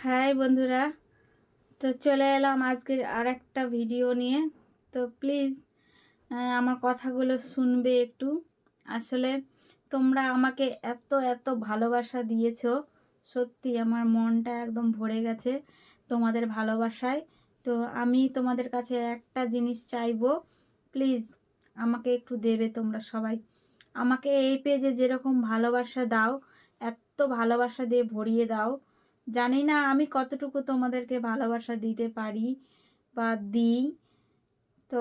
High বন্ধুরা, তো চলে এলাম আজকের আর একটা ভিডিও নিয়ে। তো প্লিজ আমার কথাগুলো শুনবে একটু। আসলে তোমরা আমাকে এত এত ভালোবাসা দিয়েছো, সত্যি আমার মনটা একদম ভরে গেছে তোমাদের ভালোবাসায়। তো আমি তোমাদের কাছে একটা জিনিস চাইবো, প্লিজ আমাকে একটু দেবে তোমরা সবাই। আমাকে এই পেজে যেরকম ভালোবাসা দাও, এত ভালোবাসা দিয়ে ভরিয়ে দাও। জানি না আমি কতটুকু তোমাদেরকে ভালোবাসা দিতে পারি বা দিই, তো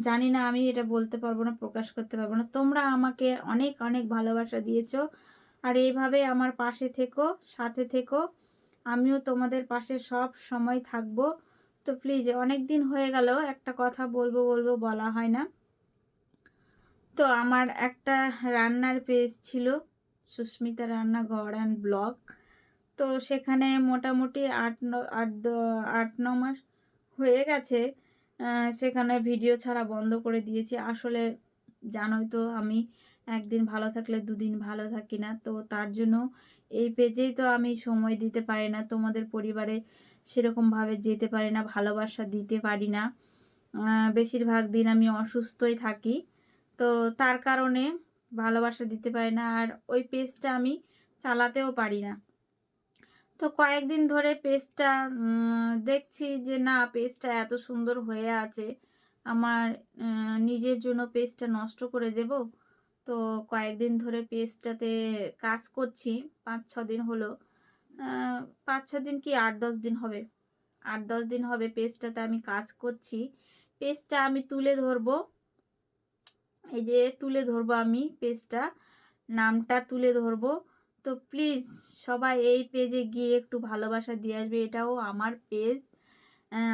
জানি না, আমি এটা বলতে পারবো না, প্রকাশ করতে পারবো না। তোমরা আমাকে অনেক অনেক ভালোবাসা দিয়েছো, আর এইভাবে আমার পাশে থেকো, সাথে থেকো। আমিও তোমাদের পাশে সব সময় থাকবো। তো প্লিজ, অনেক দিন হয়ে গেল একটা কথা বলবো বলবো বলা হয় না। তো আমার একটা রান্নার পেজ ছিল, সুস্মিতা রান্নাঘর অ্যান্ড ব্লগ। তো সেখানে মোটামুটি 8-9 মাস হয়ে গেছে। সেখানে ভিডিও ছাড়া বন্ধ করে দিয়েছি। আসলে জানোই তো, আমি একদিন ভালো থাকলে দুদিন ভালো থাকি না। তো তার জন্য এই পেজেই তো আমি সময় দিতে পারি না, তোমাদের পরিবারে সেরকমভাবে যেতে পারি না, ভালোবাসা দিতে পারি না। বেশিরভাগ দিন আমি অসুস্থই থাকি, তো তার কারণে ভালোবাসা দিতে পারি না, আর ওই পেজটা আমি চালাতেও পারি না। তো কয়েকদিন ধরে পেজটা দেখছি যে না, পেজটা এত সুন্দর হয়ে আছে, আমার নিজের জন্য পেজটা নষ্ট করে দেব। তো কয়েকদিন ধরে পেজটাতে কাজ করছি, 5-6 দিন হলো। 5-6 দিন কি 8-10 দিন হবে, 8-10 দিন হবে পেজটাতে আমি কাজ করছি। পেজটা আমি তুলে ধরবো, এই যে তুলে ধরবো আমি পেজটা, নামটা তুলে ধরবো। তো প্লিজ সবাই এই পেজে গিয়ে একটু ভালোবাসা দিয়ে আসবে। এটাও আমার পেজ,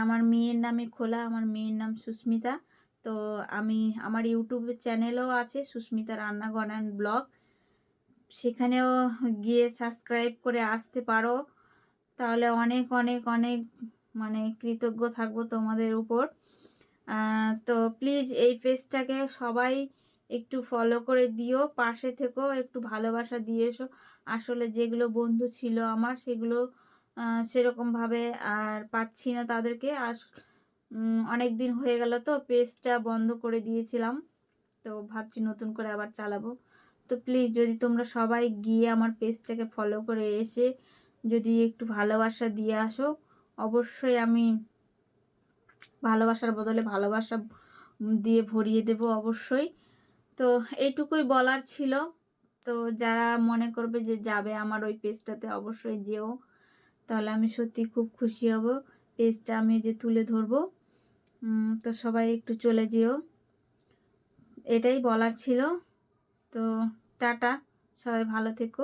আমার মেয়ের নামে খোলা, আমার মেয়ের নাম সুস্মিতা। তো আমি আমার ইউটিউব চ্যানেলও আছে, সুস্মিতা রান্নাঘর অ্যান্ড ব্লগ। সেখানেও গিয়ে সাবস্ক্রাইব করে আসতে পারো, তাহলে অনেক অনেক অনেক মানে কৃতজ্ঞ থাকবো তোমাদের উপর। তো প্লিজ এই পেজটাকে সবাই একটু ফলো করে দিও, পাশে থেকেও একটু ভালোবাসা দিয়ে এসো। আসলে যেগুলো বন্ধু ছিল আমার, সেগুলো সেরকমভাবে আর পাচ্ছি না তাদেরকে। অনেক দিন হয়ে গেল তো পেজটা বন্ধ করে দিয়েছিলাম, তো ভাবছি নতুন করে আবার চালাবো। তো প্লিজ যদি তোমরা সবাই গিয়ে আমার পেজটাকে ফলো করে এসে যদি একটু ভালোবাসা দিয়ে আসো, অবশ্যই আমি ভালোবাসার বদলে ভালোবাসা দিয়ে ভরিয়ে দেব অবশ্যই। তো এইটুকুই বলার ছিল। তো যারা মনে করবে যে যাবে আমার ওই পেজটাতে, অবশ্যই যেও, তাহলে আমি সত্যি খুব খুশি হব। পেজটা আমি যে তুলে ধরবো, তো সবাই একটু চলে যেও, এটাই বলার ছিল। তো টাটা, সবাই ভালো থেকো।